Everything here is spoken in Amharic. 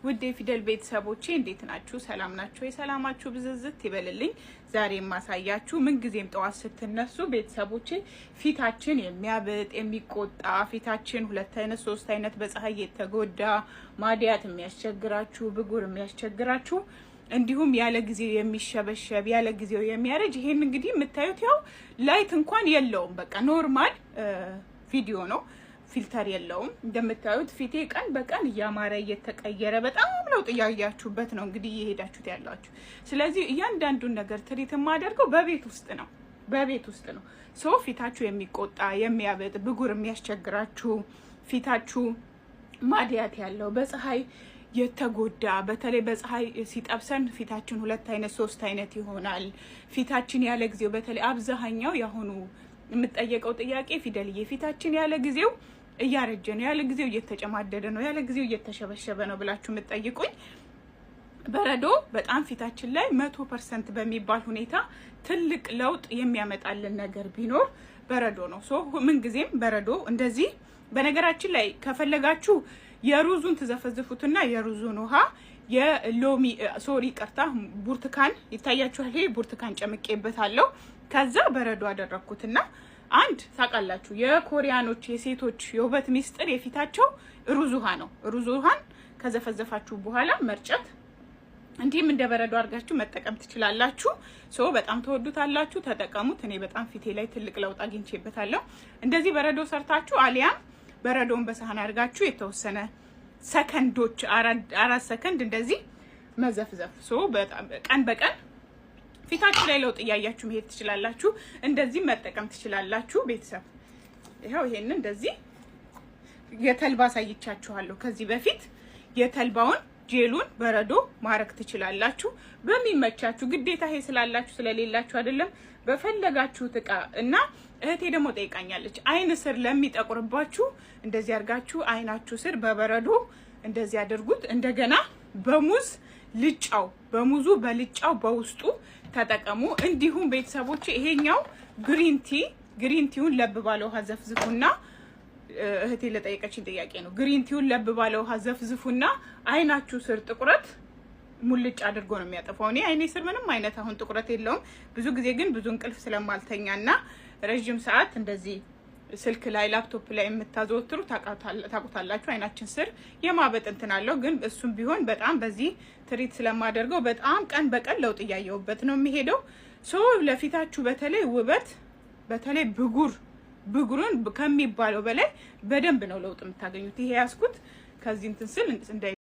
ውድ የፊደል ቤተሰቦቼ እንዴት ናችሁ? ሰላም ናችሁ? የሰላማችሁ ብዝዝት ይበልልኝ። ዛሬ ማሳያችሁ ምን ጊዜም ጠዋት ስትነሱ ቤተሰቦቼ ፊታችን የሚያብጥ የሚቆጣ ፊታችን ሁለት አይነት ሶስት አይነት በፀሐይ የተጎዳ ማዲያት የሚያስቸግራችሁ ብጉር የሚያስቸግራችሁ እንዲሁም ያለ ጊዜው የሚሸበሸብ ያለ ጊዜው የሚያረጅ ይሄን እንግዲህ የምታዩት ያው ላይት እንኳን የለውም። በቃ ኖርማል ቪዲዮ ነው። ፊልተር የለውም። እንደምታዩት ፊቴ ቀን በቀን እያማረ እየተቀየረ በጣም ለውጥ ያያችሁበት ነው እንግዲህ እየሄዳችሁት ያላችሁ። ስለዚህ እያንዳንዱን ነገር ትሪት የማደርገው በቤት ውስጥ ነው። ሶ ፊታችሁ የሚቆጣ የሚያበጥ ብጉር የሚያስቸግራችሁ ፊታችሁ ማዲያት ያለው በፀሐይ የተጎዳ በተለይ በፀሐይ ሲጠብሰን ፊታችን ሁለት አይነት ሶስት አይነት ይሆናል። ፊታችን ያለ ጊዜው በተለይ አብዛኛው ያሁኑ የምትጠየቀው ጥያቄ ፊደልዬ ፊታችን ያለ ጊዜው እያረጀ ነው፣ ያለ ጊዜው እየተጨማደደ ነው፣ ያለ ጊዜው እየተሸበሸበ ነው ብላችሁ የምትጠይቁኝ በረዶ በጣም ፊታችን ላይ 100% በሚባል ሁኔታ ትልቅ ለውጥ የሚያመጣልን ነገር ቢኖር በረዶ ነው። ሶ ምን ጊዜም በረዶ እንደዚህ በነገራችን ላይ ከፈለጋችሁ የሩዙን ተዘፈዝፉትና የሩዙን ውሃ የሎሚ ብርቱካን ይታያችኋል። ይሄ ብርቱካን ጨምቄበታለሁ። ከዛ በረዶ አደረኩትና አንድ ታውቃላችሁ የኮሪያኖች የሴቶች የውበት ሚስጥር የፊታቸው ሩዝ ውሃ ነው። ሩዝ ውሃን ከዘፈዘፋችሁ በኋላ መርጨት እንዲህም እንደ በረዶ አድርጋችሁ መጠቀም ትችላላችሁ። ሶ በጣም ተወዱታላችሁ፣ ተጠቀሙት። እኔ በጣም ፊቴ ላይ ትልቅ ለውጥ አግኝቼበታለሁ። እንደዚህ በረዶ ሰርታችሁ አሊያም በረዶን በሳህን አድርጋችሁ የተወሰነ ሰከንዶች 4 ሰከንድ እንደዚህ መዘፍዘፍ። ሶ በጣም ቀን በቀን ፊታችሁ ላይ ለውጥ እያያችሁ መሄድ ትችላላችሁ። እንደዚህ መጠቀም ትችላላችሁ። ቤተሰብ ይሄው ይሄንን እንደዚህ የተልባ ሳይቻችኋለሁ ከዚህ በፊት የተልባውን ጄሉን በረዶ ማረክ ትችላላችሁ በሚመቻችሁ። ግዴታ ይሄ ስላላችሁ ስለሌላችሁ አይደለም፣ በፈለጋችሁት እቃ እና እህቴ ደግሞ ጠይቃኛለች አይን ስር ለሚጠቁርባችሁ እንደዚህ አድርጋችሁ አይናችሁ ስር በበረዶ እንደዚህ አድርጉት። እንደገና በሙዙ በልጫው በውስጡ ተጠቀሙ። እንዲሁም ቤተሰቦች ይሄኛው ግሪን ቲውን ለብ ባለ ውሃ ዘፍዝፉና እህቴ ለጠየቀችኝ ጥያቄ ነው። ግሪን ቲውን ለብ ባለ ውሃ ዘፍዝፉና አይናችሁ ስር ጥቁረት ሙልጭ አድርጎ ነው የሚያጠፋው። እኔ አይኔ ስር ምንም አይነት አሁን ጥቁረት የለውም። ብዙ ጊዜ ግን ብዙ እንቅልፍ ስለማልተኛና ረጅም ሰዓት እንደዚህ ስልክ ላይ ላፕቶፕ ላይ የምታዘወትሩ ታውቁታላችሁ። አይናችን ስር የማበጥ እንትን አለው። ግን እሱም ቢሆን በጣም በዚህ ትሪት ስለማደርገው በጣም ቀን በቀን ለውጥ እያየሁበት ነው የሚሄደው። ሶ ለፊታችሁ በተለይ ውበት በተለይ ብጉሩን ከሚባለው በላይ በደንብ ነው ለውጥ የምታገኙት። ይሄ ያስኩት ከዚህ እንትን ስል